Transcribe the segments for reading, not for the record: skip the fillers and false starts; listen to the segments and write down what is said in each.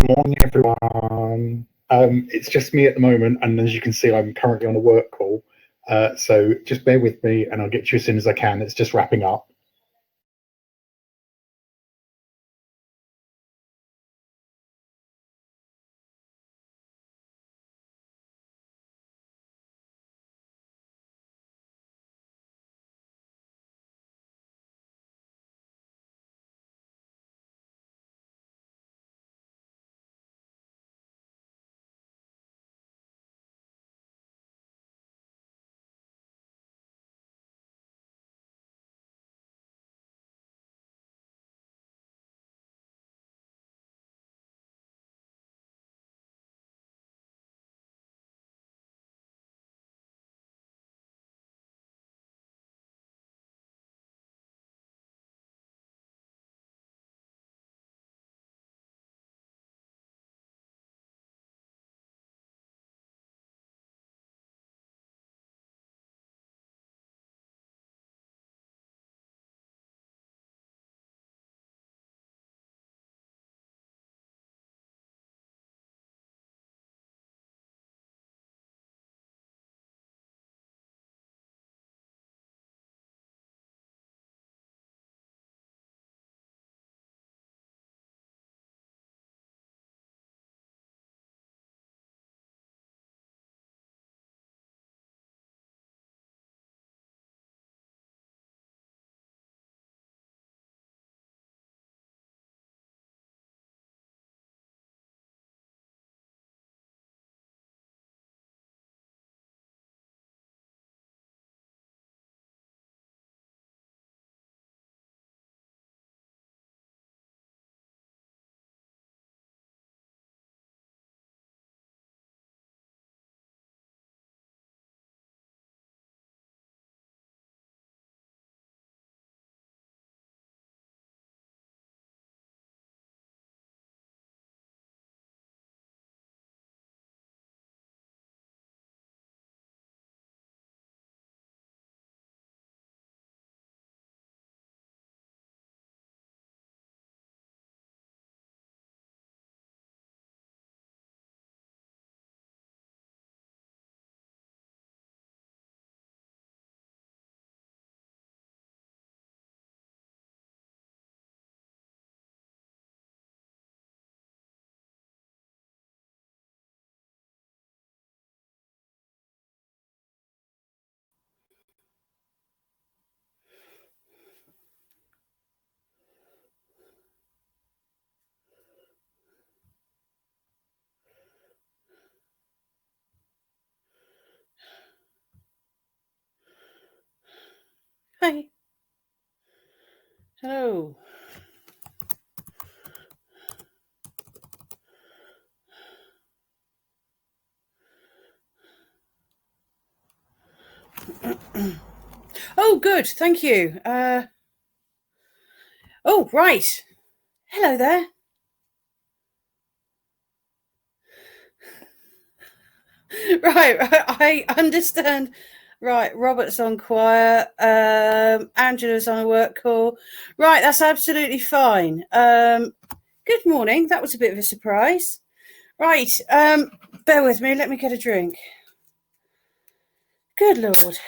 morning, everyone. It's just me at the moment, and as you can see, I'm currently on a work call. So just bear with me, and I'll get to you as soon as I can. It's just wrapping up. Hi. Hello. Oh, good. Thank you. Oh, right. Hello there. Right. I understand. Right. Robert's on quiet. Angela's on a work call. Right. That's absolutely fine. Good morning. That was a bit of a surprise. Right. Bear with me. Let me get a drink. Good Lord.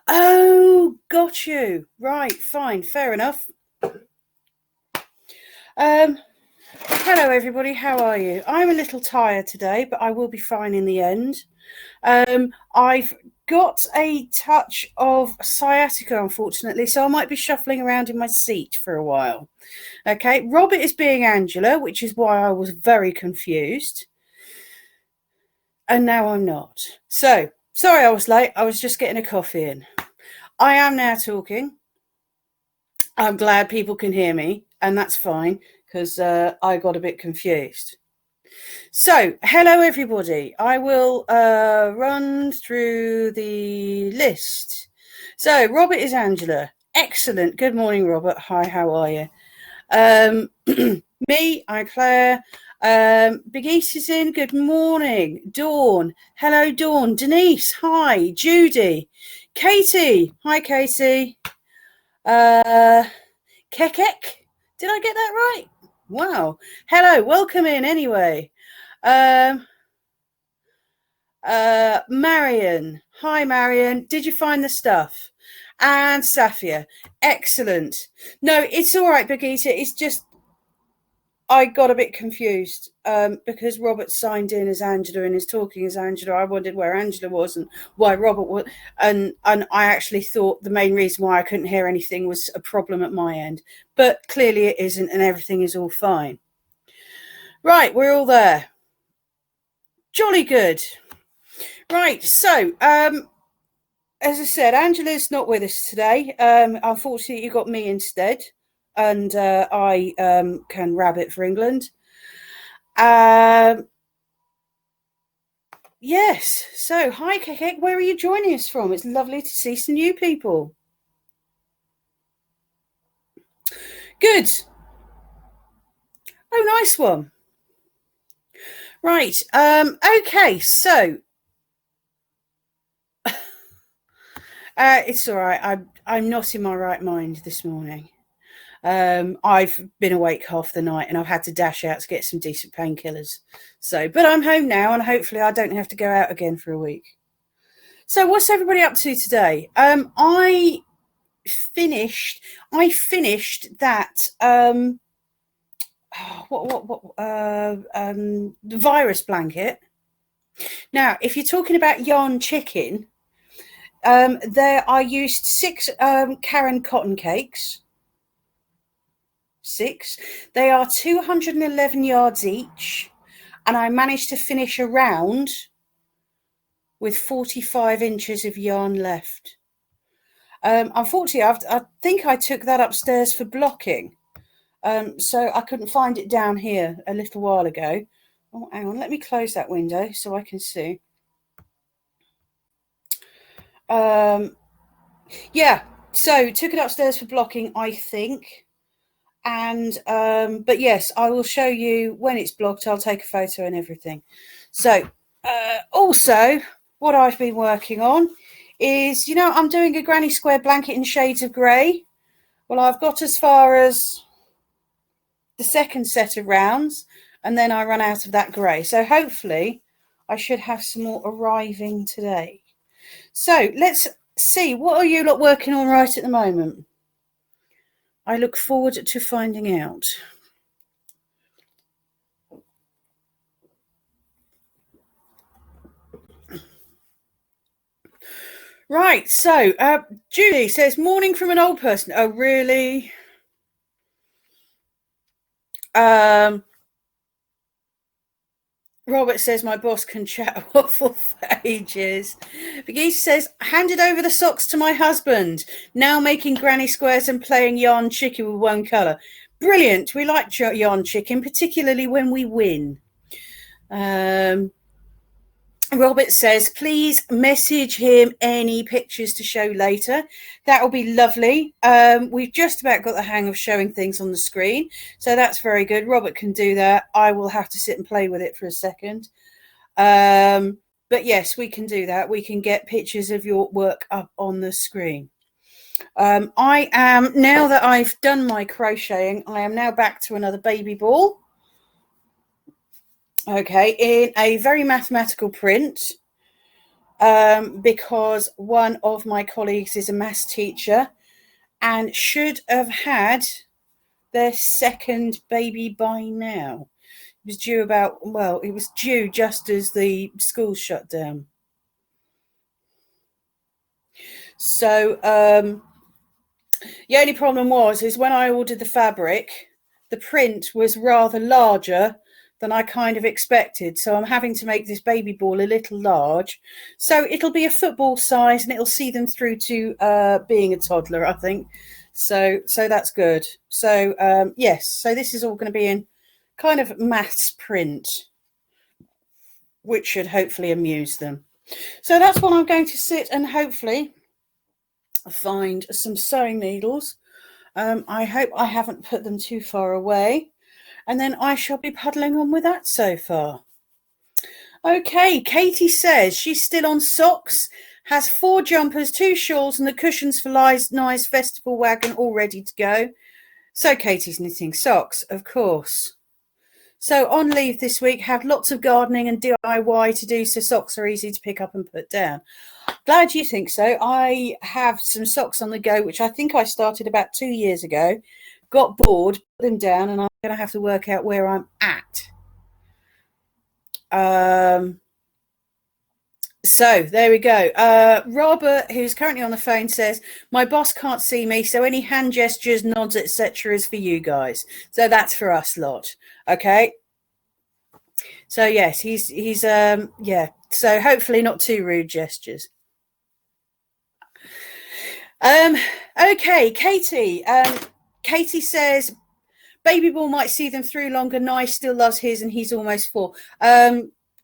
Oh, got you. Right. Fine. Fair enough. Hello, everybody. How are you? I'm a little tired today, but I will be fine in the end. I've got a touch of sciatica, unfortunately, so I might be shuffling around in my seat for a while. Okay, Robert is being Angela, which is why I was very confused. And now I'm not. So, sorry I was late. I was just getting a coffee in. I am now talking. I'm glad people can hear me, and that's fine, because I got a bit confused. So, hello everybody. I will run through the list. So, Robert is Angela. Excellent. Good morning, Robert. Hi, how are you? Me, I'm Claire. Big East is in. Good morning. Dawn. Hello, Dawn. Denise. Hi. Judy. Katie. Hi, Katie. Kekek. Did I get that right? Wow. Hello, welcome in anyway. Marion. Hi, Marion. Did you find the stuff? And Safia. Excellent. No, it's all right, Birgitta. It's just I got a bit confused because Robert signed in as Angela and is talking as Angela. I wondered where Angela was and why Robert was. And I actually thought the main reason why I couldn't hear anything was a problem at my end. But clearly it isn't, and everything is all fine. Right, we're all there. Jolly good. Right, so as I said, Angela's not with us today. Unfortunately, you got me instead, and I can rabbit for England. Yes. So, hi, Kekek. Where are you joining us from? It's lovely to see some new people. Good. Oh, nice one. Right. Okay. So, it's all right. I'm not in my right mind this morning. I've been awake half the night and I've had to dash out to get some decent painkillers. So, but I'm home now and hopefully I don't have to go out again for a week. So, what's everybody up to today? I finished that the virus blanket. Now, if you're talking about yarn chicken, there I used 6 Karen cotton cakes. 6. They are 211 yards each, and I managed to finish a round with 45 inches of yarn left. Unfortunately, I think I took that upstairs for blocking, so I couldn't find it down here a little while ago. Oh, hang on, let me close that window so I can see. Yeah, so took it upstairs for blocking, I think. And but yes, I will show you when it's blocked. I'll take a photo and everything. So also what I've been working on is, you know, I'm doing a granny square blanket in shades of grey. Well, I've got as far as the second set of rounds and then I run out of that grey. So hopefully I should have some more arriving today. So let's see, what are you lot working on right at the moment? I look forward to finding out. Right, so Julie says, morning from an old person. Oh, really? Robert says, my boss can chat waffle for ages. Begis says, handed over the socks to my husband. Now making granny squares and playing yarn chicken with one colour. Brilliant. We like yarn chicken, particularly when we win. Robert says, please message him any pictures to show later. That will be lovely. We've just about got the hang of showing things on the screen, so that's very good. Robert can do that. I will have to sit and play with it for a second. But yes, we can do that. We can get pictures of your work up on the screen. I am, now that I've done my crocheting, I am now back to another baby ball. Okay, in a very mathematical print, because one of my colleagues is a maths teacher and should have had their second baby by now. It was due it was due just as the school shut down. So the only problem is when I ordered the fabric, the print was rather larger than I kind of expected. So I'm having to make this baby ball a little large. So it'll be a football size and it'll see them through to being a toddler, I think. So that's good. So yes, so this is all going to be in kind of maths print, which should hopefully amuse them. So that's what I'm going to sit and hopefully find some sewing needles. I hope I haven't put them too far away. And then I shall be puddling on with that so far. Okay, Katie says she's still on socks, has 4 jumpers, 2 shawls and the cushions for Nye's festival wagon all ready to go. So Katie's knitting socks, of course. So on leave this week, have lots of gardening and DIY to do, so socks are easy to pick up and put down. Glad you think so. I have some socks on the go, which I think I started about 2 years ago. Got bored, put them down, and I'm going to have to work out where I'm at. So there we go. Robert, who's currently on the phone, says, my boss can't see me, so any hand gestures, nods, etc. is for you guys. So that's for us lot. Okay. So yes, he's yeah. So hopefully not too rude gestures. Okay, Katie. Katie says, Baby Ball might see them through longer. Nice still loves his, and he's almost 4.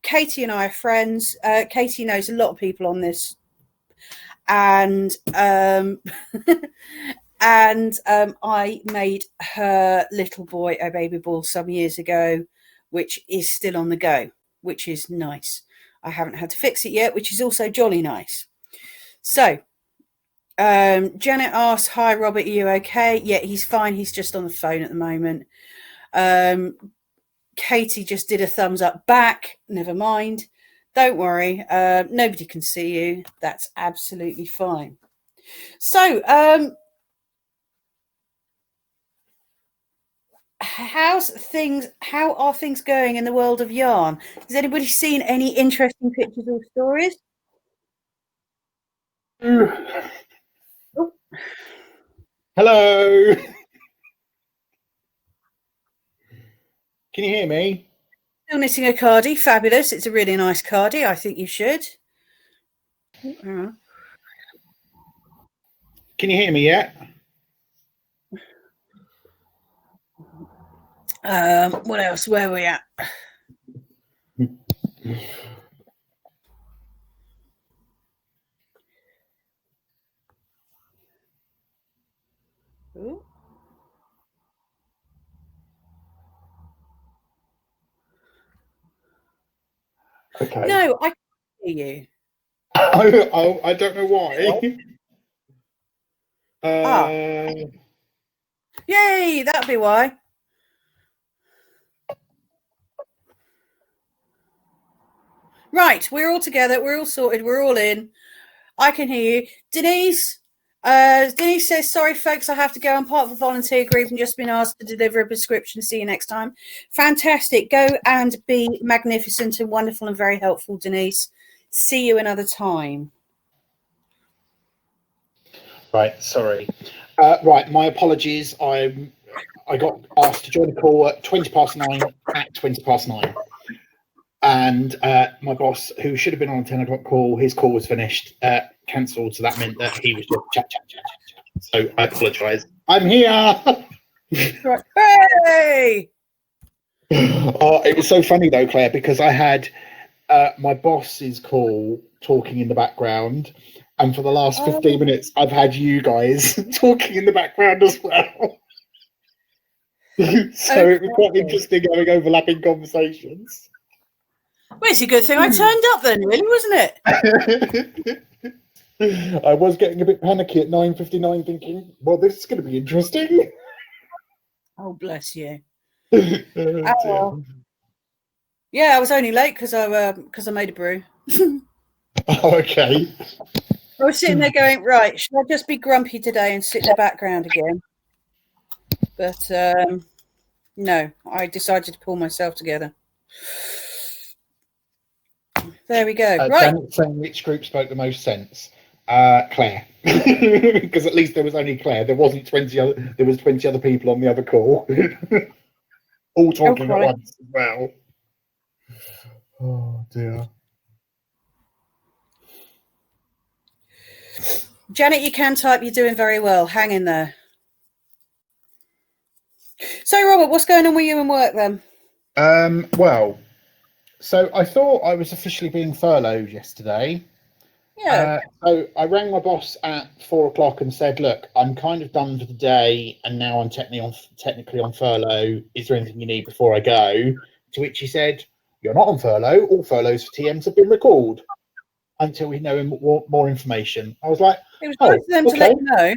Katie and I are friends. Katie knows a lot of people on this, and I made her little boy a baby ball some years ago, which is still on the go, which is nice. I haven't had to fix it yet, which is also jolly nice. So Janet asks, hi Robert, are you okay? Yeah, he's fine. He's just on the phone at the moment. Katie just did a thumbs up back. Never mind. Don't worry. Nobody can see you. That's absolutely fine. So, how are things going in the world of yarn? Has anybody seen any interesting pictures or stories? Oh. Hello. Can you hear me? Still knitting a cardie. Fabulous. It's a really nice cardie. I think you should. Can you hear me yet? What else? Where are we at? Ooh. Okay. No, I can't hear you. I don't know why. Yay, that'll be why. Right, we're all together. We're all sorted. We're all in. I can hear you. Denise says, sorry, folks, I have to go. I'm part of a volunteer group and just been asked to deliver a prescription. See you next time. Fantastic. Go and be magnificent and wonderful and very helpful, Denise. See you another time. Right, sorry. Right, my apologies. I got asked to join the call at 9:20 at 9:20. And my boss, who should have been on a 10 o'clock call, his call was finished, cancelled. So that meant that he was just chat. So I apologise. I'm here. Hey! It was so funny though, Claire, because I had my boss's call talking in the background. And for the last 15 minutes, I've had you guys talking in the background as well. So it was quite interesting having overlapping conversations. Well, it's a good thing I turned up then, really, wasn't it? I was getting a bit panicky at 9:59 thinking, well, this is going to be interesting. Oh, bless you. Yeah, I was only late because I made a brew. Oh, okay. I was sitting there going, right, should I just be grumpy today and sit in the background again? But no, I decided to pull myself together. There we go. Right. Janet saying which group spoke the most sense? Claire, because at least there was only Claire. There wasn't 20 other. There was 20 other people on the other call, all talking at once as well. Oh dear. Janet, you can type. You're doing very well. Hang in there. So, Robert, what's going on with you and work then? Well, so I thought I was officially being furloughed yesterday. Yeah. So I rang my boss at 4 o'clock and said, look, I'm kind of done for the day and now I'm technically on furlough. Is there anything you need before I go? To which he said, you're not on furlough. All furloughs for TMs have been recalled until we know more information. I was like, it was nice of them to let you know.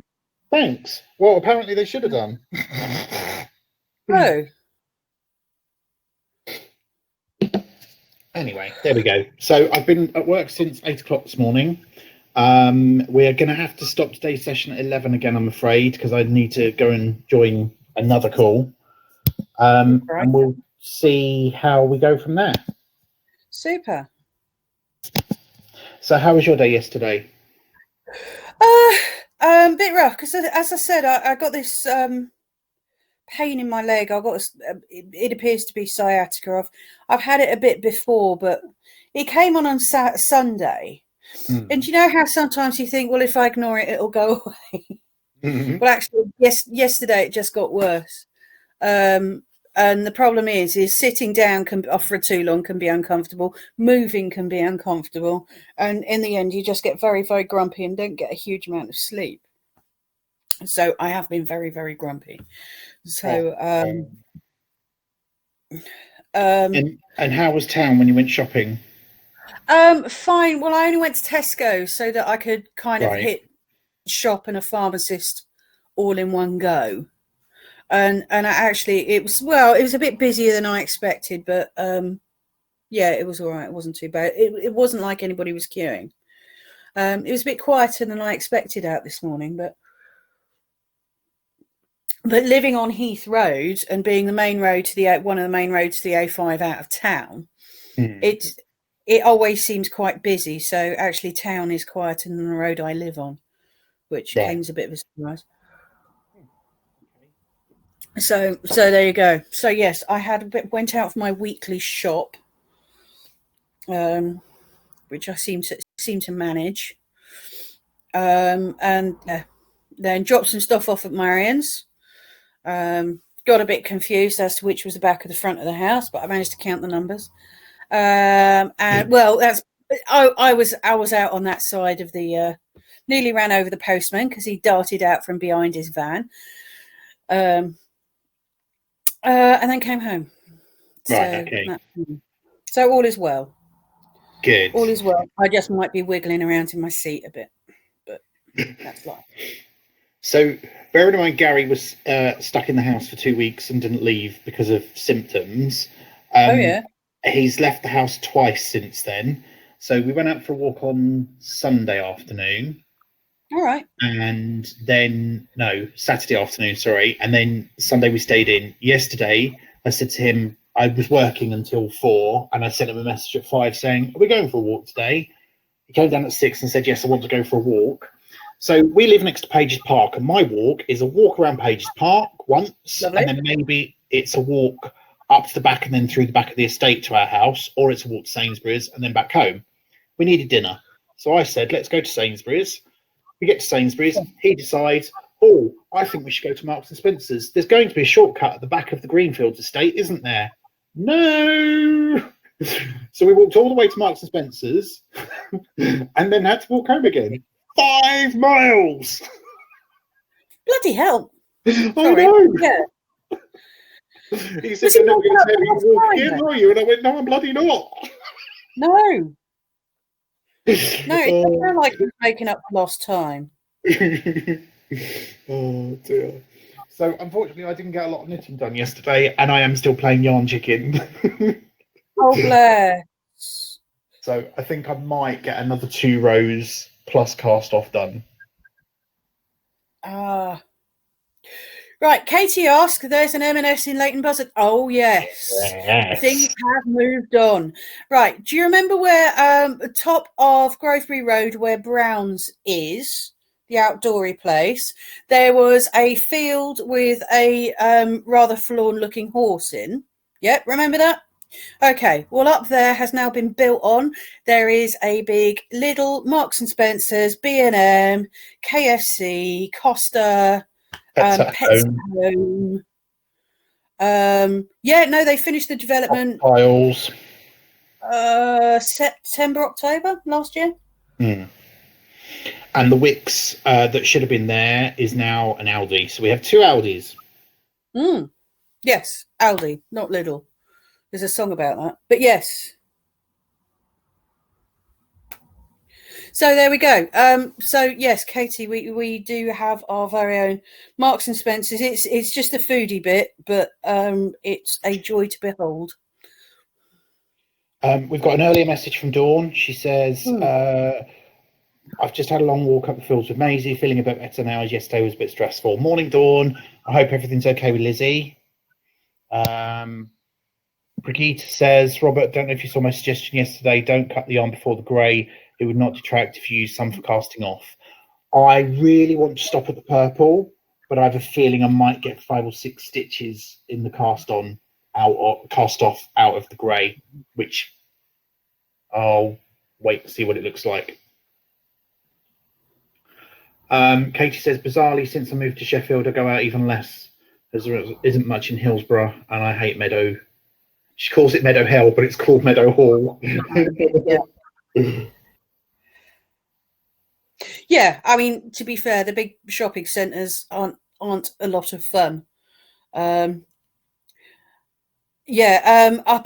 Thanks. Well, apparently they should have done. Oh. Anyway, there we go. So I've been at work since 8 o'clock this morning. We're going to have to stop today's session at 11 again, I'm afraid, because I need to go and join another call. And we'll see how we go from there. Super. So how was your day yesterday? Bit rough, because as I said, I got this pain in my leg. I got it appears to be sciatica. I've had it a bit before, but it came on Sunday. And you know how sometimes you think, well, if I ignore it, it'll go away. Well, actually, yesterday it just got worse. And the problem is sitting down for too long can be uncomfortable. Moving can be uncomfortable. And in the end, you just get very, very grumpy and don't get a huge amount of sleep. So I have been very, very grumpy. So, and how was town when you went shopping? Fine. Well, I only went to Tesco so that I could kind of hit shop and a pharmacist all in one go. And it was a bit busier than I expected, but yeah, it was all right. It wasn't too bad. It wasn't like anybody was queuing. It was a bit quieter than I expected out this morning, but living on Heath Road and being the main road to one of the main roads to the A5 out of town, it always seems quite busy. So actually, town is quieter than the road I live on, which came as a bit of a surprise. So there you go. So yes, I went out for my weekly shop, which I seem to manage, and then dropped some stuff off at Marion's. Got a bit confused as to which was the back of the front of the house, but I managed to count the numbers. And well, I was out on that side of the. Nearly ran over the postman because he darted out from behind his van. And then came home. Right, okay. So all is well. Good. All is well. I just might be wiggling around in my seat a bit, but that's life. So bearing in mind Gary was stuck in the house for 2 weeks and didn't leave because of symptoms. He's left the house twice since then. So we went out for a walk on Sunday afternoon. All right. And then, Saturday afternoon, sorry. And then Sunday we stayed in. Yesterday, I said to him, I was working until 4, and I sent him a message at 5 saying, are we going for a walk today? He came down at 6 and said, yes, I want to go for a walk. So we live next to Pages Park, and my walk is a walk around Pages Park once, Lovely. And then maybe it's a walk up to the back and then through the back of the estate to our house, or it's a walk to Sainsbury's and then back home. We needed dinner. So I said, let's go to Sainsbury's. We get to Sainsbury's, he decides, I think we should go to Marks and Spencer's. There's going to be a shortcut at the back of the Greenfields estate, isn't there? No! So we walked all the way to Marks and Spencer's and then had to walk home again. 5 miles! Bloody hell. I know. Yeah. He said, you're not going to tell me to walk again, are you? And I went, no, I'm bloody not. No. No, it doesn't sound like you're making up lost time. Oh dear. So unfortunately I didn't get a lot of knitting done yesterday, and I am still playing yarn chicken. Oh bless. So I think I might get another 2 rows plus cast off done. Right, Katie asked, there's an M&S in Leighton Buzzard. Oh, yes. Things have moved on. Right, do you remember where top of Grovebury Road, where Brown's is, the outdoory place, there was a field with a rather forlorn-looking horse in? Yep, remember that? Okay, well, up there has now been built on. There is a big Lidl, Marks and Spencer's, B&M, KFC, Costa... Pets at Home. They finished the development Files. September, October last year. And the Wix that should have been there is now an Aldi. So we have 2 Aldis. Yes, Aldi, not Lidl. There's a song about that. But yes. So there we go. So yes, Katie, we do have our very own Marks and Spencers. It's just a foodie bit, but it's a joy to behold. We've got an earlier message from Dawn. She says, I've just had a long walk up the fields with Maisie, feeling a bit better now as yesterday was a bit stressful. Morning, Dawn. I hope everything's okay with Lizzie. Brigitte says, Robert, don't know if you saw my suggestion yesterday, don't cut the yarn before the grey. It would not detract if you use some for casting off. I really want to stop at the purple, but I have a feeling I might get 5 or 6 stitches in the cast off out of the grey, which I'll wait to see what it looks like. Katie says, bizarrely, since I moved to Sheffield, I go out even less, as there isn't much in Hillsborough, and I hate Meadow. She calls it Meadow Hell, but it's called Meadow Hall. Yeah, I mean, to be fair, the big shopping centres aren't a lot of fun. Up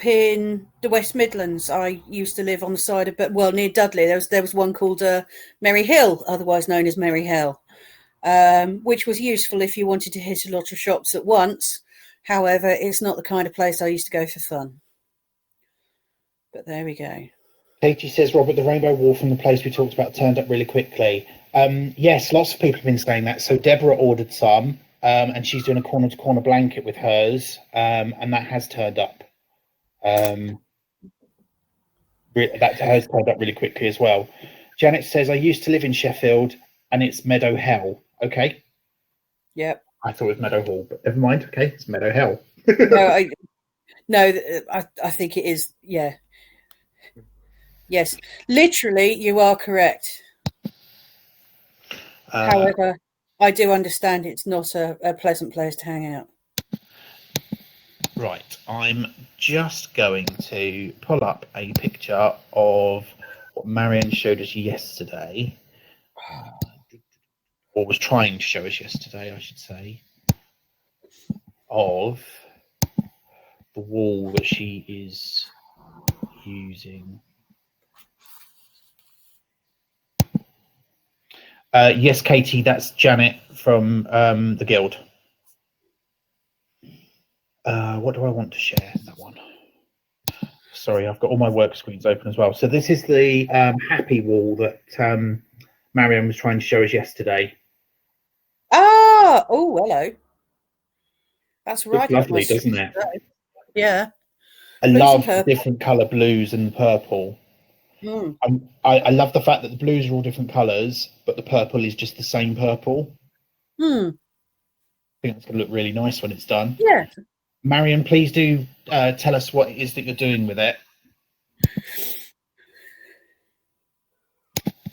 in the West Midlands, I used to live on the side of, near Dudley. There was one called Merry Hill, otherwise known as Merry Hell, which was useful if you wanted to hit a lot of shops at once. However, it's not the kind of place I used to go for fun. But there we go. Katie says, Robert, the rainbow wall from the place we talked about turned up really quickly. Yes, lots of people have been saying that. So Deborah ordered some, and she's doing a corner-to-corner blanket with hers, and that has turned up. That has turned up really quickly as well. Janet says, I used to live in Sheffield, and it's Meadow Hell. Okay. Yep. I thought it was Meadow Hall, but never mind. Okay, it's Meadow Hell. I think it is. Yeah. Yes, literally, you are correct. However, I do understand it's not a pleasant place to hang out. Right, I'm just going to pull up a picture of what Marianne showed us yesterday, or was trying to show us yesterday, I should say, of the wall that she is using. Yes, Katie, that's Janet from the Guild. What do I want to share? That one. Sorry, I've got all my work screens open as well. So this is the happy wall that Marianne was trying to show us yesterday. Oh, hello. That's right. Looks lovely, doesn't it? Yeah. I love the different colour blues and purple. I love the fact that the blues are all different colours, but the purple is just the same purple. I think it's going to look really nice when it's done. Yeah. Marion, please do tell us what it is that you're doing with it.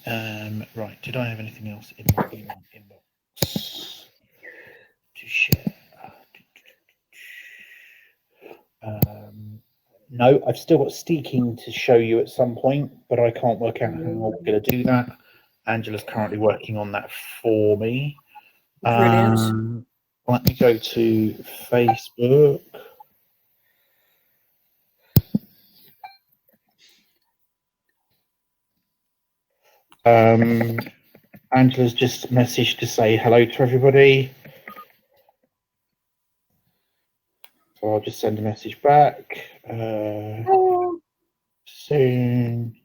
Right, did I have anything else in my email inbox to share? No, I've still got steeking to show you at some point, but I can't work out how we're going to do that. Angela's currently working on that for me. Brilliant. Let me go to Facebook. Angela's just messaged to say hello to everybody. So I'll just send a message back. Soon.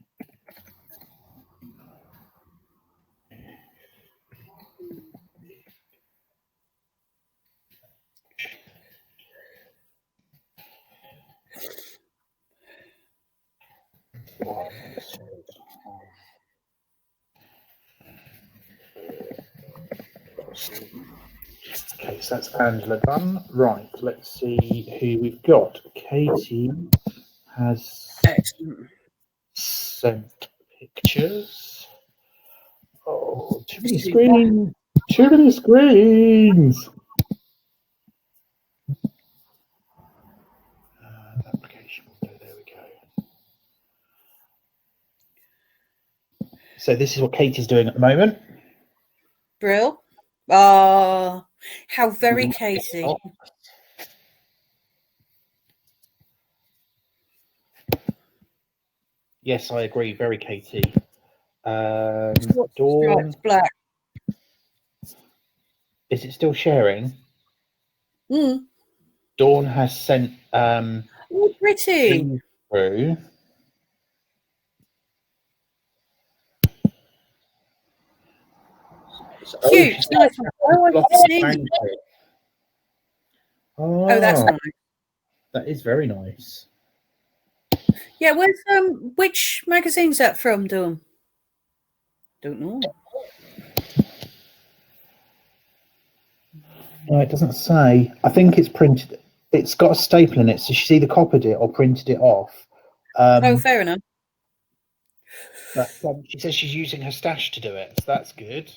Okay, so that's Angela done. Right, let's see who we've got. Katie has sent pictures. Oh, too many screens! Too many screens! Application window, there we go. So this is what Katie's doing at the moment. Brill. Oh, how very Katie. Yes, I agree. Very Katie. Dawn, black. is it still sharing? Mm. Dawn has sent Oh, pretty. through. Cute. Nice one. Oh, I see. Oh, that's nice. That is very nice. Yeah, where's which magazine's that from, Dawn? Don't know. No, it doesn't say. I think it's printed. It's got a staple in it, so she either copied it or printed it off. Oh, fair enough. But she says she's using her stash to do it, so that's good.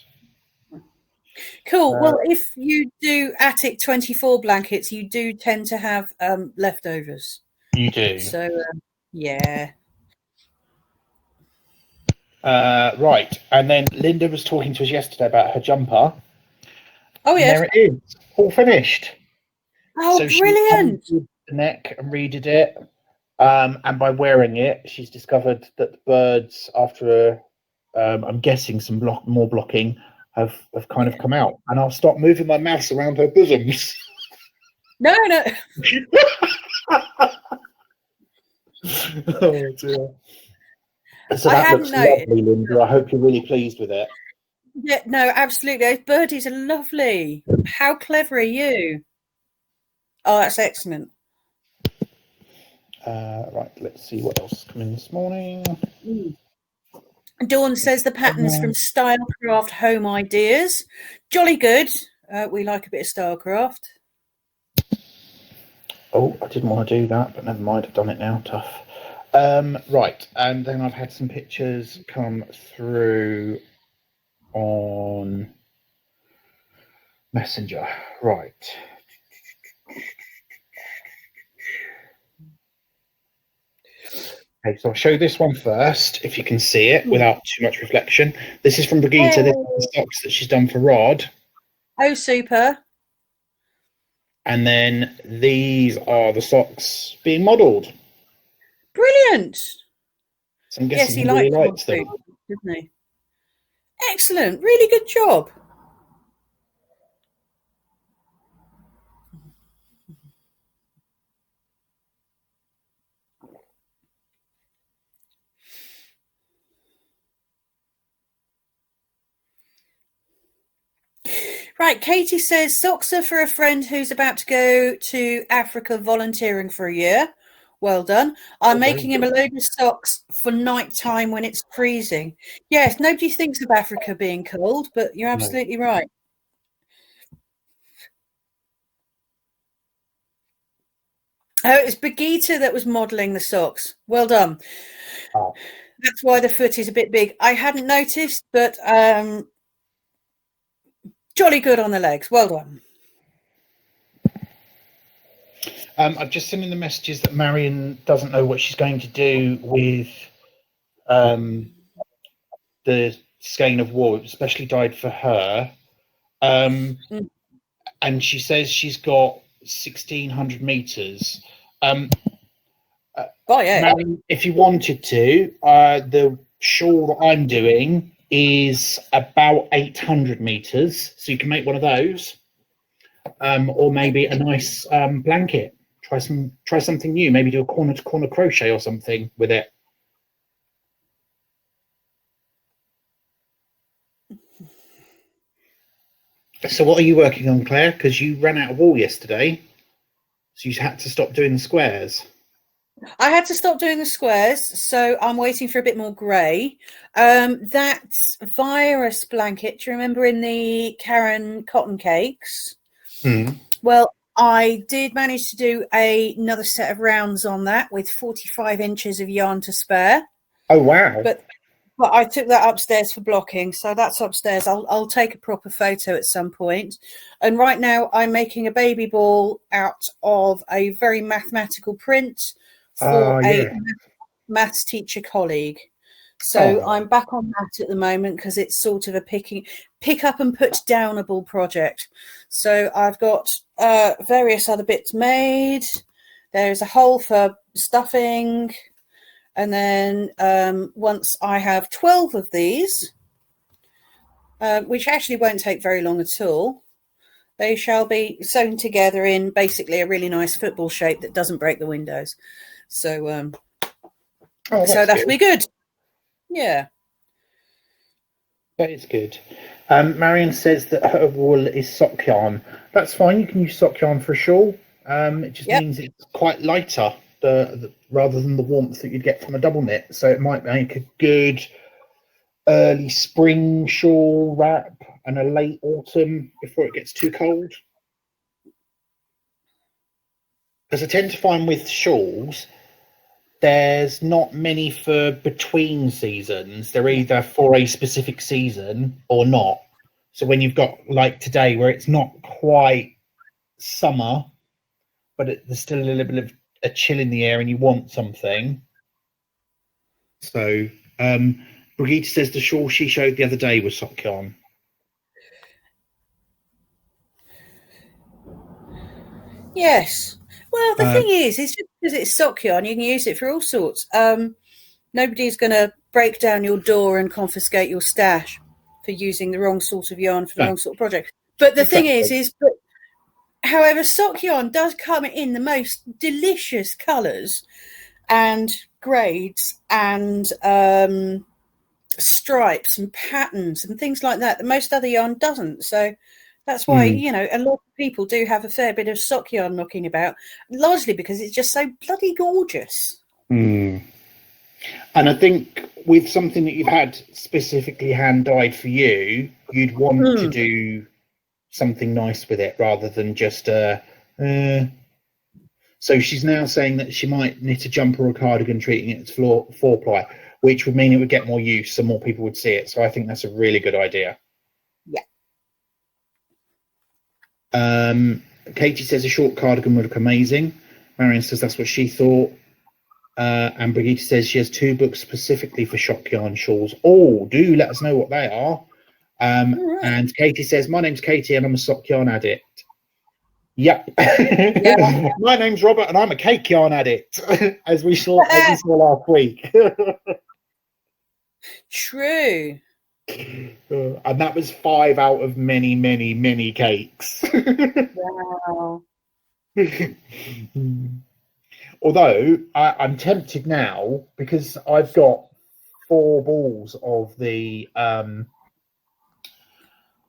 Cool. Well, if you do Attic 24 blankets, you do tend to have leftovers. You do. So, yeah. Right, and then Linda was talking to us yesterday about her jumper. Oh, yeah. There it is, all finished. Oh, so brilliant! She the neck and redid it, and by wearing it, she's discovered that the birds, after I'm guessing some more blocking, have kind of come out. And I'll stop moving my mouse around her bosoms. No. Oh dear. So that looks lovely, Linda. I hope you're really pleased with it. Yeah, no, absolutely. Those birdies are lovely. How clever are you? Oh, that's excellent. Right, let's see what else is coming this morning. Dawn says the patterns from Stylecraft Home Ideas. Jolly good. We like a bit of Stylecraft. Oh, I didn't want to do that, but never mind. I've done it now. Tough. Right, and then I've had some pictures come through on Messenger. Right. Okay, so I'll show this one first, if you can see it without too much reflection. This is from Brigitte. This is the socks that she's done for Rod. Oh, super. And then these are the socks being modelled. Brilliant. So I'm guessing he really likes them. Doesn't he? Excellent. Really good job. Right, Katie says socks are for a friend who's about to go to Africa volunteering for a year. Well done. I'm making him a load of socks for night time when it's freezing. Yes, nobody thinks of Africa being cold, but you're absolutely right. Oh, it's Brigitte that was modelling the socks. Well done. Oh. That's why the foot is a bit big. I hadn't noticed, but jolly good on the legs. Well done. I've just seen in the messages that Marion doesn't know what she's going to do with the skein of wool. It was specially dyed for her. And she says she's got 1,600 meters. Marion, if you wanted to, the shawl that I'm doing is about 800 meters, so you can make one of those, or maybe a nice blanket. Try something new. Maybe do a corner to corner crochet or something with it. So what are you working on, Claire? Because you ran out of wool yesterday, so you had to stop doing the squares. I had to stop doing the squares, so I'm waiting for a bit more grey. That virus blanket, do you remember in the Karen cotton cakes? Well, I did manage to do another set of rounds on that with 45 inches of yarn to spare. Oh, wow. But I took that upstairs for blocking, so that's upstairs. I'll take a proper photo at some point. And right now I'm making a baby ball out of a very mathematical print for a maths teacher colleague. So I'm back on that at the moment because it's sort of a pick up and put downable project. So I've got various other bits made. There's a hole for stuffing. And then once I have 12 of these, which actually won't take very long at all, they shall be sewn together in basically a really nice football shape that doesn't break the windows. So, that'll be good. Yeah. That is good. Marion says that her wool is sock yarn. That's fine. You can use sock yarn for a shawl. It just means it's quite lighter rather than the warmth that you'd get from a double knit. So it might make a good early spring shawl wrap and a late autumn before it gets too cold. Because I tend to find with shawls, there's not many for between seasons. They're either for a specific season or not. So when you've got like today where it's not quite summer, but there's still a little bit of a chill in the air and you want something. So Brigitte says the shawl she showed the other day was sock yarn. Yes. Well, the thing is, it's just because it's sock yarn, you can use it for all sorts. Nobody's going to break down your door and confiscate your stash for using the wrong sort of yarn for the wrong sort of project. But the thing is, however, sock yarn does come in the most delicious colours and grades and stripes and patterns and things like that most other yarn doesn't. So that's why, a lot of people do have a fair bit of sock yarn knocking about, largely because it's just so bloody gorgeous. And I think with something that you've had specifically hand dyed for you, you'd want to do something nice with it rather than just so she's now saying that she might knit a jumper or a cardigan treating it as four ply, which would mean it would get more use so more people would see it. So I think that's a really good idea. Katie says a short cardigan would look amazing. Marion says that's what she thought. And Brigitte says she has 2 books specifically for shock yarn shawls. Oh, do let us know what they are. And Katie says, my name's Katie and I'm a sock yarn addict. Yep. My name's Robert and I'm a cake yarn addict, as we saw last week. True. And that was 5 out of many, many, many cakes. Wow. Although I'm tempted now because I've got 4 balls of the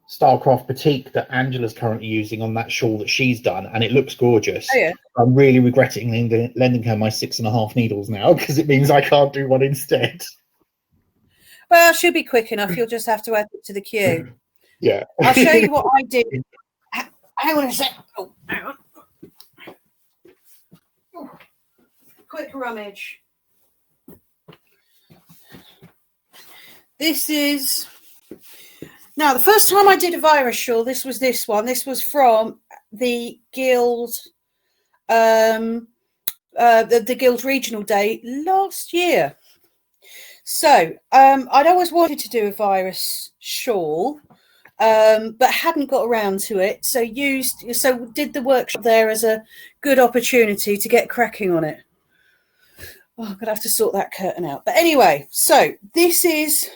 Starcraft Batik that Angela's currently using on that shawl that she's done, and it looks gorgeous. Oh, yeah. I'm really regretting lending her my 6.5 needles now because it means I can't do one instead. Well, she'll be quick enough. You'll just have to add it to the queue. Yeah. I'll show you what I did. Hang on a sec. Oh, hang on. Oh, quick rummage. This is... Now, the first time I did a virus shawl, this was this one. This was from the Guild... the Guild Regional Day last year. So I'd always wanted to do a virus shawl, but hadn't got around to it. So did the workshop there as a good opportunity to get cracking on it. Oh, I'm gonna have to sort that curtain out. But anyway, so this is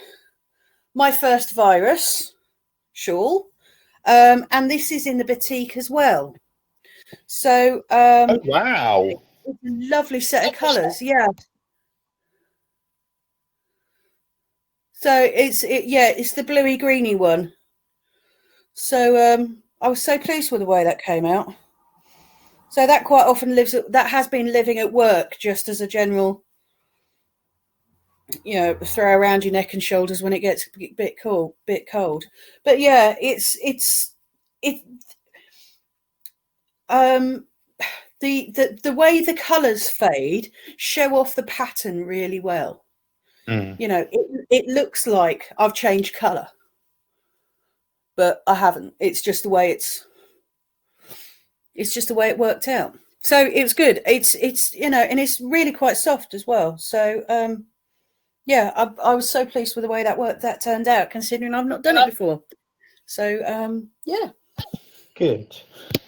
my first virus shawl, and this is in the batik as well. So oh wow, it's a lovely set of colours, yeah. So it's the bluey greeny one. So I was so pleased with the way that came out. So that quite often has been living at work just as a general, throw around your neck and shoulders when it gets a bit cold. But yeah, the way the colours fade show off the pattern really well. It looks like I've changed colour, but I haven't. It's just the way it worked out. So it was good. It's and it's really quite soft as well. So I was so pleased with the way that turned out, considering I've not done it before. So yeah. Good.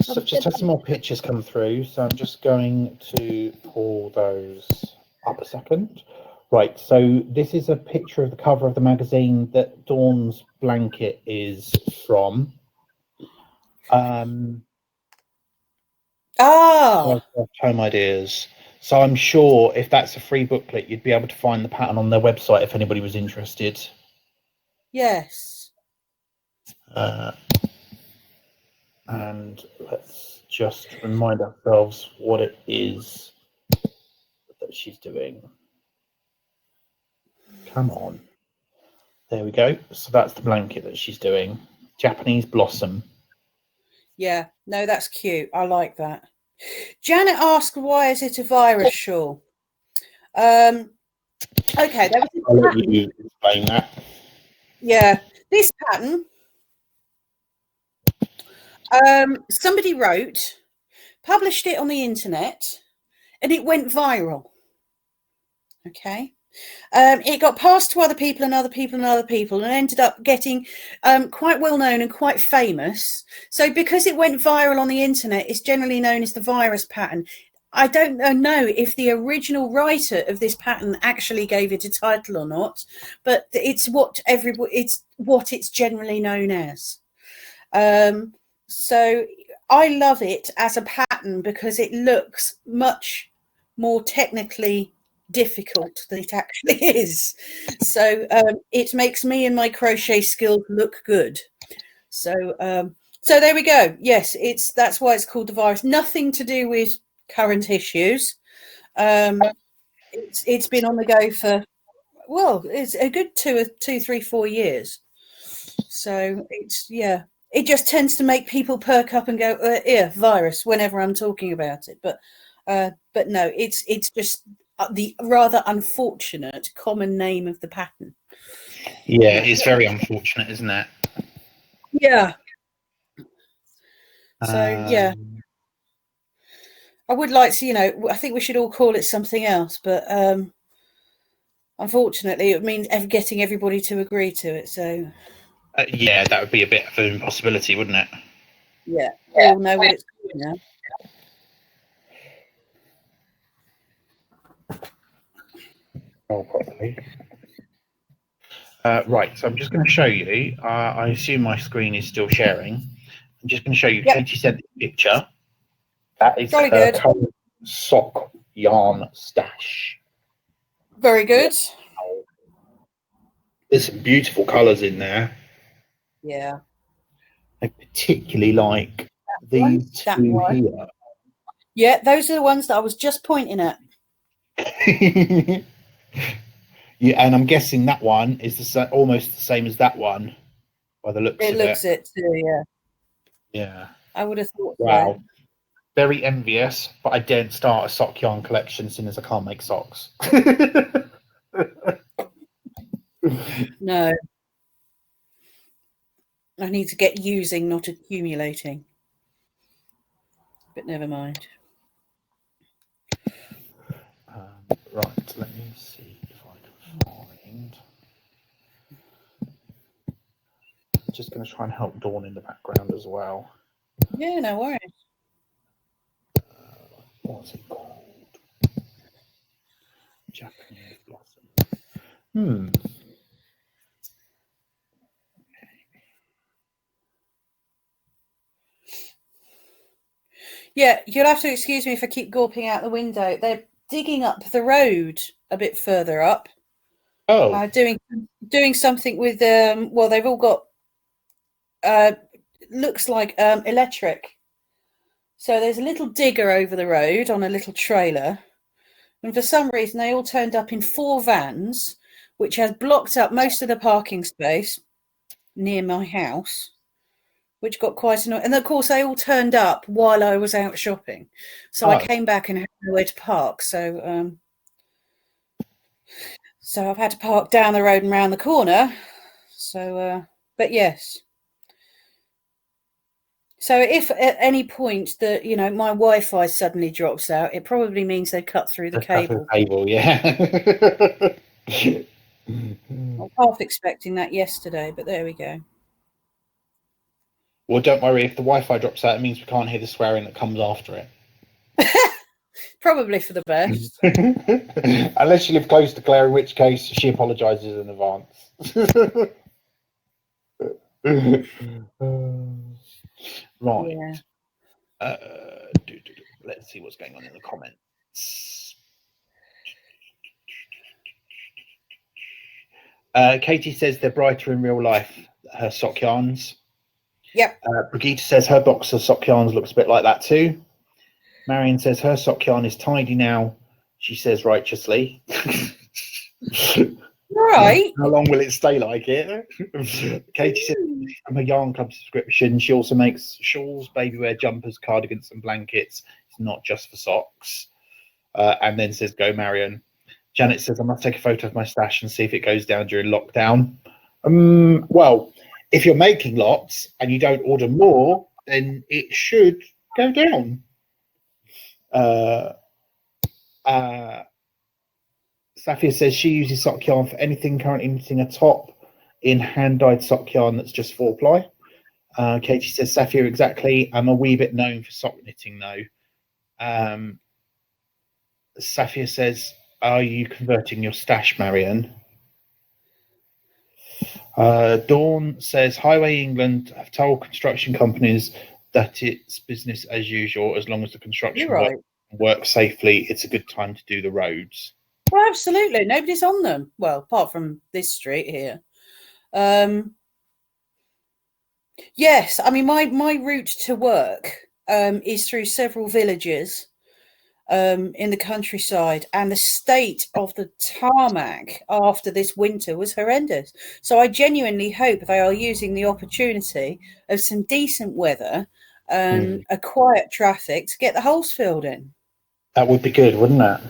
So just had some more pictures come through, so I'm just going to pull those up a second. Right, so this is a picture of the cover of the magazine that Dawn's blanket is from. Home Ideas. So I'm sure if that's a free booklet, you'd be able to find the pattern on their website if anybody was interested. Yes. And let's just remind ourselves what it is that she's doing. Come on. There we go. So that's the blanket that she's doing. Japanese blossom. Yeah. No, that's cute. I like that. Janet asked, why is it a virus shawl? Okay. I'll let you explain that. Yeah. This pattern, somebody wrote, published it on the internet, and it went viral. Okay. It got passed to other people and other people and other people, and ended up getting quite well known and quite famous. So because it went viral on the internet, it's generally known as the virus pattern. I don't know if the original writer of this pattern actually gave it a title or not, but it's what it's generally known as. So I love it as a pattern because it looks much more technically difficult than it actually is. So it makes me and my crochet skills look good. So there we go. Yes, that's why it's called the virus. Nothing to do with current issues. It's been on the go for, well, it's a good 4 years. So it just tends to make people perk up and go, yeah, virus, whenever I'm talking about it. But no, it's just the rather unfortunate common name of the pattern. Yeah, it's very unfortunate, isn't it? Yeah. So yeah, I would like to, I think we should all call it something else, but unfortunately, it means getting everybody to agree to it. So yeah, that would be a bit of an impossibility, wouldn't it? Yeah, we all know what it's called now. Oh, probably. Right, so I'm just going to show you. I assume my screen is still sharing. I'm just going to show you. Yep. Katie sent the picture. That is Very her good. sock yarn stash. Very good. There's some beautiful colours in there. Yeah. I particularly like these two here. Yeah, those are the ones that I was just pointing at. Yeah, and I'm guessing that one is almost the same as that one by the looks of it. It looks it too, yeah. Yeah. I would have thought Wow. so. Very envious, but I daren't start a sock yarn collection seeing as I can't make socks. No. I need to get using, not accumulating. But never mind. Right, let me see if I can find. I'm just going to try and help Dawn in the background as well. Yeah, no worries. What's it called? Japanese blossom. Yeah, you'll have to excuse me if I keep gawping out the window. They're digging up the road a bit further up. Oh. Doing something with well, they've all got looks like electric. So there's a little digger over the road on a little trailer. And for some reason, they all turned up in 4 vans, which has blocked up most of the parking space near my house, which got quite annoying. And of course, they all turned up while I was out shopping. So I came back and had nowhere to park. So I've had to park down the road and round the corner. So, but yes. So if at any point that, my Wi-Fi suddenly drops out, it probably means they cut through the cable. Yeah. I was half expecting that yesterday, but there we go. Well, don't worry. If the Wi-Fi drops out, it means we can't hear the swearing that comes after it. Probably for the best. Unless you live close to Claire, in which case she apologises in advance. Right. Yeah. Let's see what's going on in the comments. Katie says they're brighter in real life, her sock yarns. Yep. Brigitte says her box of sock yarns looks a bit like that too. Marion says her sock yarn is tidy now, she says righteously. Right. How long will it stay like it? Katie says from her yarn club subscription, she also makes shawls, baby wear, jumpers, cardigans, and blankets. It's not just for socks. And then says, "Go, Marion." Janet says, "I must take a photo of my stash and see if it goes down during lockdown." Well, if you're making lots and you don't order more, then it should go down. Safia says she uses sock yarn for anything, currently knitting a top in hand-dyed sock yarn that's just 4-ply. Katie says, Safia, exactly. I'm a wee bit known for sock knitting, though. Safia says, are you converting your stash, Marion? Dawn says, Highway England have told construction companies that it's business as usual as long as the construction works safely. It's a good time to do the roads. Well, absolutely. Nobody's on them. Well, apart from this street here. Yes, I mean, my route to work is through several villages in the countryside, and the state of the tarmac after this winter was horrendous. So I genuinely hope they are using the opportunity of some decent weather and a quiet traffic to get the holes filled in. That would be good, wouldn't it?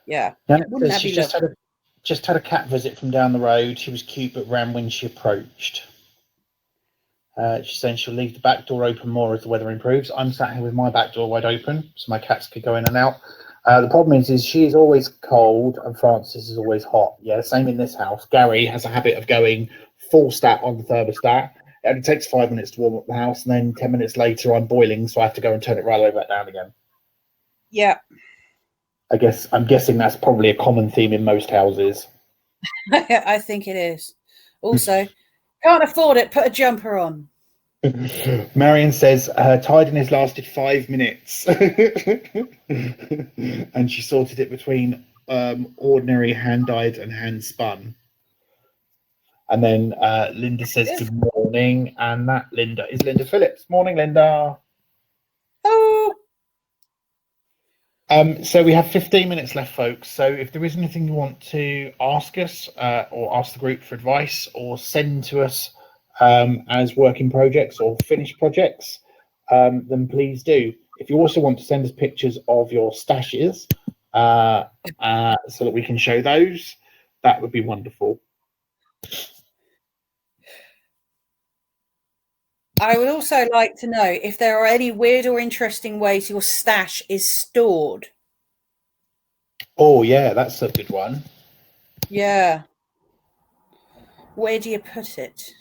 Yeah. Wouldn't that be just had a cat visit from down the road. She was cute but ran when she approached. She's saying she'll leave the back door open more as the weather improves. I'm sat here with my back door wide open so my cats could go in and out. The problem is she is always cold and Francis is always hot. Yeah, same in this house. Gary has a habit of going full stat on the thermostat. It only takes 5 minutes to warm up the house, and then 10 minutes later I'm boiling, so I have to go and turn it right over back down again. Yeah. I'm guessing that's probably a common theme in most houses. I think it is. Also, can't afford it, put a jumper on. Marion says her tidiness lasted 5 minutes. And she sorted it between ordinary hand-dyed and hand-spun. And then Linda says good morning, and that Linda is Linda Phillips. Morning, Linda. Oh. So we have 15 minutes left, folks. So if there is anything you want to ask us or ask the group for advice or send to us as working projects or finished projects, then please do. If you also want to send us pictures of your stashes so that we can show those, that would be wonderful. I would also like to know if there are any weird or interesting ways your stash is stored. Oh, yeah, that's a good one. Yeah. Where do you put it?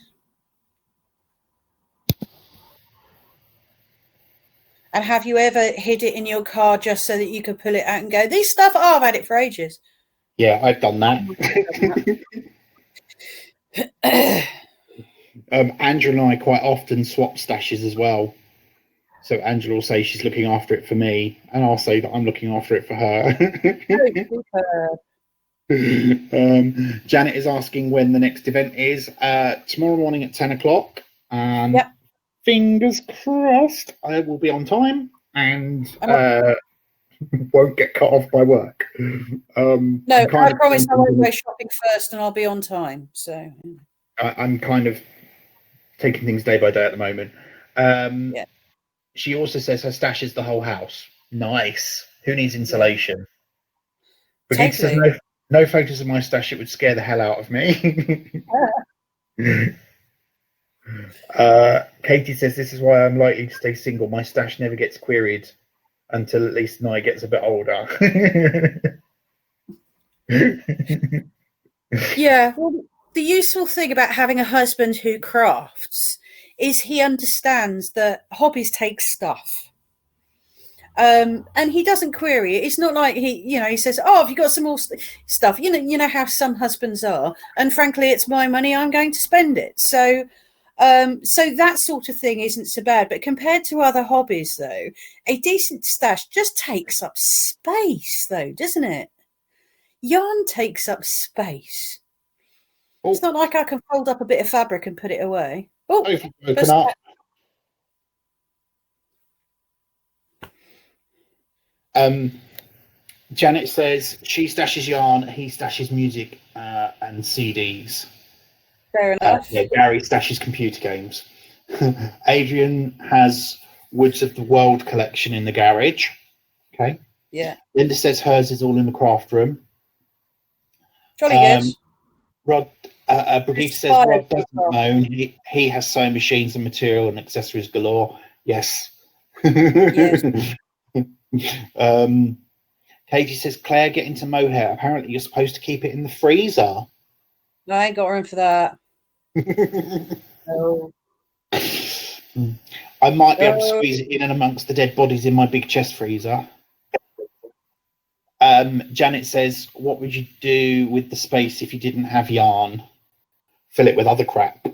And have you ever hid it in your car just so that you could pull it out and go, this stuff, oh, I've had it for ages. Yeah, I've done that. Angela and I quite often swap stashes as well. So Angela will say she's looking after it for me, and I'll say that I'm looking after it for her. Janet is asking when the next event is. Tomorrow morning at 10 o'clock. Yep. Fingers crossed I will be on time and won't get cut off by work. No, I promise I won't go shopping first and I'll be on time. So I'm kind of taking things day by day at the moment. Yeah. She also says her stash is the whole house. Nice. Who needs insulation? Brigitte says no photos of my stash. It would scare the hell out of me. Katie says this is why I'm likely to stay single. My stash never gets queried until at least Nye gets a bit older. Yeah. Well, the useful thing about having a husband who crafts is he understands that hobbies take stuff. And he doesn't query it. It's not like he says, "Oh, have you got some more stuff?" You know how some husbands are. And frankly, it's my money. I'm going to spend it. So that sort of thing isn't so bad. But compared to other hobbies, though, a decent stash just takes up space, though, doesn't it? Yarn takes up space. Oh. It's not like I can fold up a bit of fabric and put it away. Oh, open up. Janet says she stashes yarn, he stashes music and CDs. Fair enough. Yeah, Gary stashes computer games. Adrian has Woods of the World collection in the garage. Okay. Yeah. Linda says hers is all in the craft room. Jolly good. Rod, Brigitte says Rod doesn't know. He has sewing machines and material and accessories galore. Yes. Yes. Katie says Claire, get into mohair. Apparently you're supposed to keep it in the freezer. No, I ain't got room for that. No. I might be able to squeeze it in and amongst the dead bodies in my big chest freezer. Janet says, what would you do with the space if you didn't have yarn? Fill it with other crap.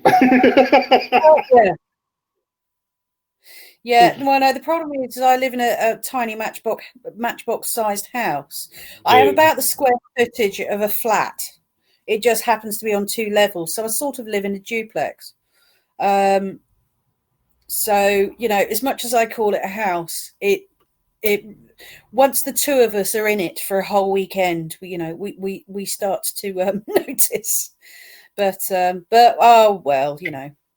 Yeah, well, no, the problem is I live in a tiny matchbox-sized house. I have about the square footage of a flat. It just happens to be on 2 levels, so I sort of live in a duplex. So, as much as I call it a house, it once the 2 of us are in it for a whole weekend, we start to notice. But oh well,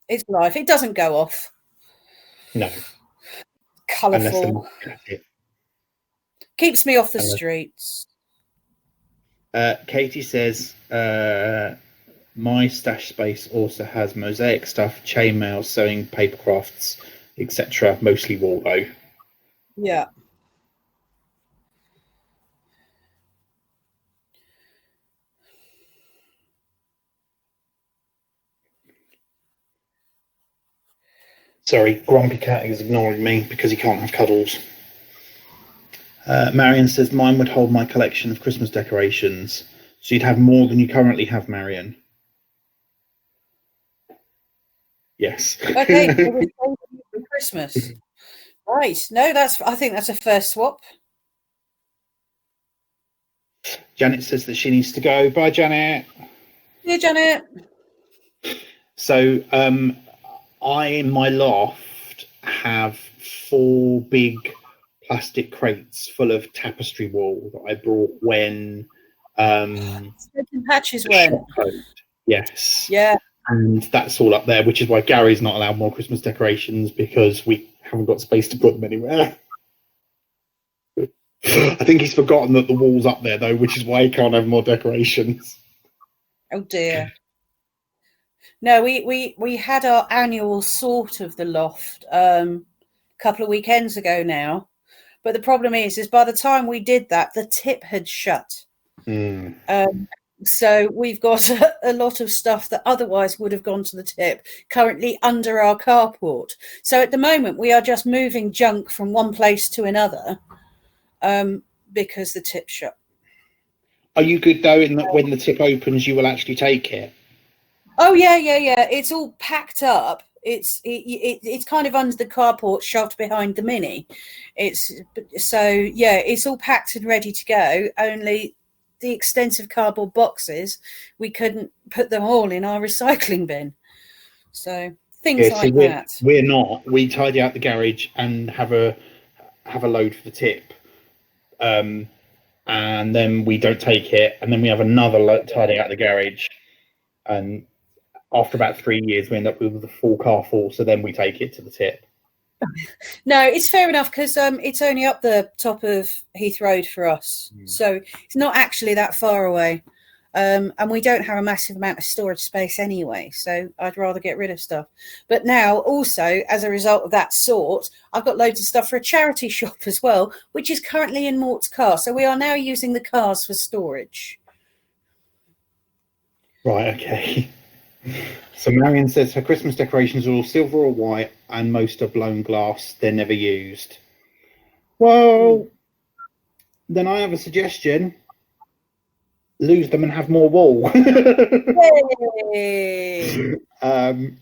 it's life. It doesn't go off. No. Colourful. Keeps me off the streets. Katie says my stash space also has mosaic stuff, chainmail, sewing, paper crafts, etc. Mostly wool though. Yeah. Sorry, Grumpy Cat is ignoring me because he can't have cuddles. Marion says mine would hold my collection of Christmas decorations. So you'd have more than you currently have, Marion. Yes. Okay, for Christmas. Right. No, I think that's a fair swap. Janet says that she needs to go. Bye, Janet. Yeah, Janet. So I, in my loft, have 4 big plastic crates full of tapestry wool that I brought when Patches went. Yes. Yeah. And that's all up there, which is why Gary's not allowed more Christmas decorations, because we haven't got space to put them anywhere. I think he's forgotten that the wall's up there, though, which is why he can't have more decorations. Oh, dear. No, we had our annual sort of the loft a couple of weekends ago now. But the problem is by the time we did that, the tip had shut. So we've got a lot of stuff that otherwise would have gone to the tip currently under our carport. So at the moment, we are just moving junk from one place to another because the tip shut. Are you good, though, in that when the tip opens, you will actually take it? Oh, yeah. It's all packed up. It's kind of under the carport, shoved behind the Mini. It's all packed and ready to go. Only the extensive cardboard boxes, we couldn't put them all in our recycling bin. So things like that. We're not. We tidy out the garage and have a load for the tip, and then we don't take it, and then we have another load tidying out the garage, and after about 3 years, we end up with a full car full. So then we take it to the tip. No, it's fair enough because it's only up the top of Heath Road for us, so it's not actually that far away, and we don't have a massive amount of storage space anyway. So I'd rather get rid of stuff. But now, also as a result of that sort, I've got loads of stuff for a charity shop as well, which is currently in Mort's car. So we are now using the cars for storage. Right. Okay. So Marion says her Christmas decorations are all silver or white, and most are blown glass. They're never used. Well, then I have a suggestion. Lose them and have more wool. Yay!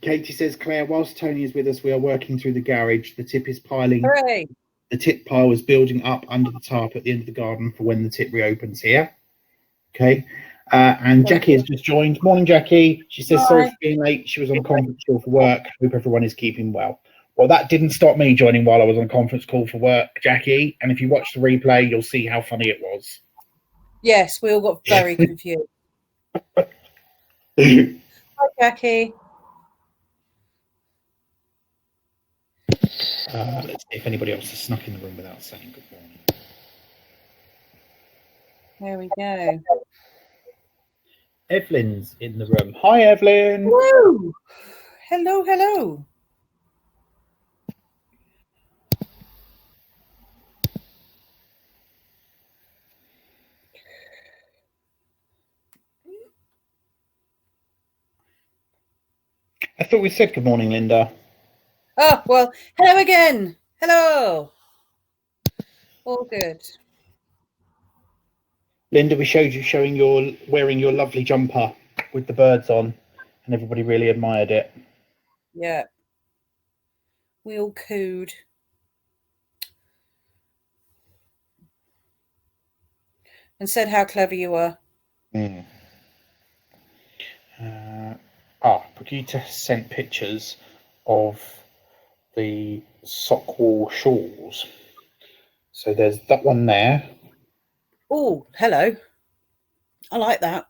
Katie says, Claire, whilst Tony is with us, we are working through the garage. The tip is piling. Hooray! The tip pile is building up under the tarp at the end of the garden for when the tip reopens here. Okay. And Jackie has just joined. Morning, Jackie. She says, sorry for being late. She was on a conference call for work. Hope everyone is keeping well. Well, that didn't stop me joining while I was on a conference call for work, Jackie. And if you watch the replay, you'll see how funny it was. Yes, we all got very confused. Hi, Jackie. Let's see if anybody else has snuck in the room without saying good morning. There we go. Evelyn's in the room. Hi, Evelyn. Woo! Hello, hello. I thought we said good morning, Linda. Oh, well, hello again. Hello. All good. Linda, we showed you wearing your lovely jumper with the birds on, and everybody really admired it. Yeah. We all cooed. And said how clever you were. Mm. Brigitte sent pictures of the sock wool shawls. So there's that one there. Oh, hello. I like that.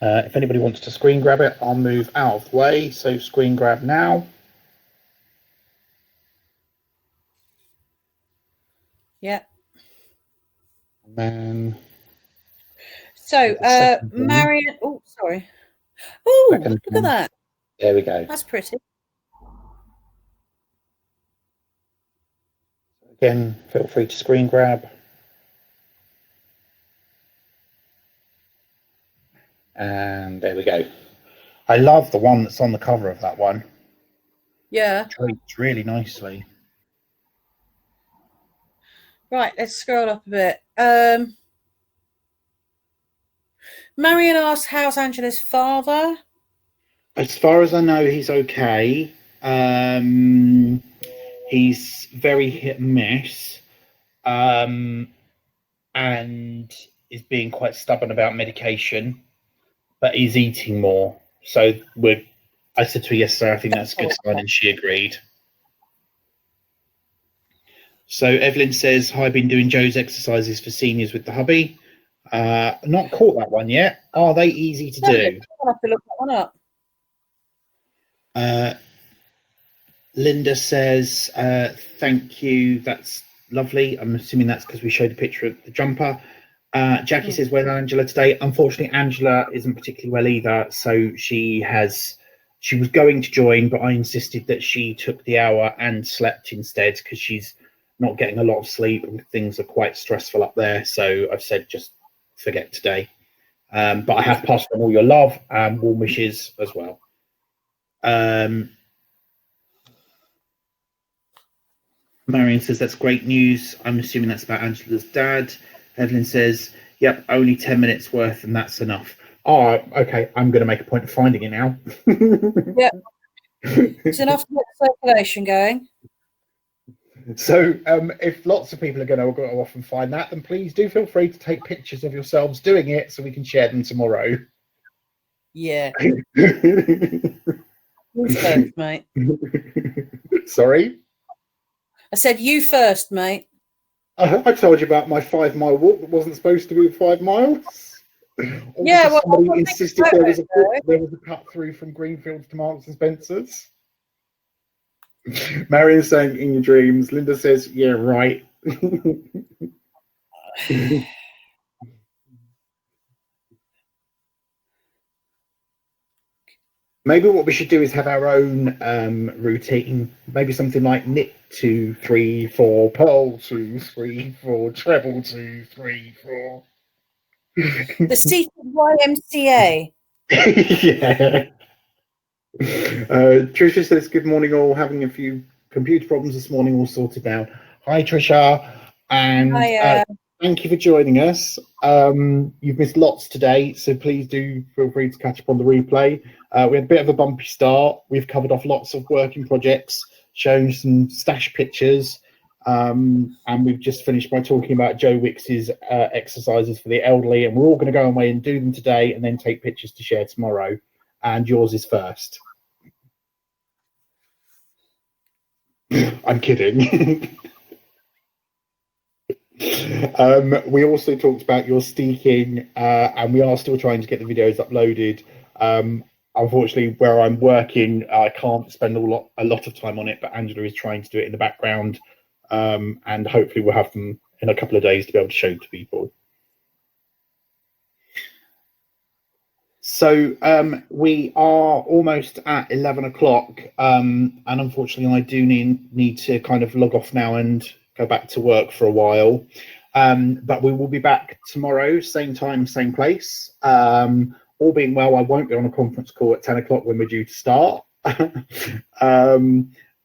If anybody wants to screen grab it, I'll move out of the way. So screen grab now. Yeah. And then. So, Marion. Oh, sorry. Oh, look at that. There we go. That's pretty. Again, feel free to screen grab. And there we go. I love the one that's on the cover of that one. Yeah. It drapes really nicely. Right, let's scroll up a bit. Marion asks, how's Angela's father? As far as I know, he's okay. He's very hit and miss. And is being quite stubborn about medication, but he's eating more. So I said to her yesterday, I think that's a good sign, and she agreed. So Evelyn says, hi, been doing Joe's exercises for seniors with the hubby. Not caught that one yet. Are they easy to do? I'll have to look that one up. Linda says, thank you. That's lovely. I'm assuming that's because we showed a picture of the jumper. Jackie says, well, Angela today. Unfortunately, Angela isn't particularly well either. So she was going to join, but I insisted that she took the hour and slept instead because she's not getting a lot of sleep and things are quite stressful up there. So I've said, just forget today. But I have passed on all your love and warm wishes as well. Marion says, that's great news. I'm assuming that's about Angela's dad. Evelyn says, yep, only 10 minutes worth and that's enough. Oh, okay. I'm going to make a point of finding it now. Yep. It's enough to get the circulation going. So if lots of people are going to go off and find that, then please do feel free to take pictures of yourselves doing it so we can share them tomorrow. Yeah. You first, mate. Sorry? I said you first, mate. I told you about my 5-mile walk that wasn't supposed to be 5 miles. Yeah, well, somebody insisted there was a cut through from Greenfields to Marks and Spencer's. Marion's saying in your dreams. Linda says, yeah, right. Maybe what we should do is have our own routine. Maybe something like knit 2, 3, 4, purl 2, 3, 4, treble 2, 3, 4. The seated YMCA. Yeah. Tricia says, good morning all, having a few computer problems this morning all sorted now. Hi, Trisha, and Hi, thank you for joining us. You've missed lots today, so please do feel free to catch up on the replay. We had a bit of a bumpy start. We've covered off lots of working projects, shown some stash pictures, and we've just finished by talking about Joe Wicks's exercises for the elderly, and we're all going to go away and do them today and then take pictures to share tomorrow. And yours is first. I'm kidding. We also talked about your steeking, and we are still trying to get the videos uploaded. Unfortunately, where I'm working, I can't spend a lot of time on it, but Angela is trying to do it in the background, and hopefully we'll have them in a couple of days to be able to show to people. So we are almost at 11 o'clock, and unfortunately I do need to kind of log off now and go back to work for a while. But we will be back tomorrow, same time, same place. All being well, I won't be on a conference call at 10 o'clock when we're due to start.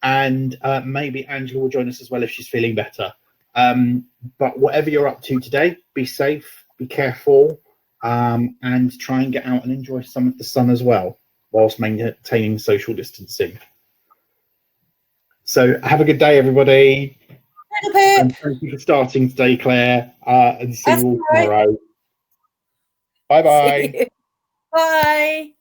And maybe Angela will join us as well if she's feeling better. But whatever you're up to today, be safe, be careful, and try and get out and enjoy some of the sun as well, whilst maintaining social distancing. So have a good day, everybody. And thank you for starting today, Claire, and see you all tomorrow. Bye-bye. Bye.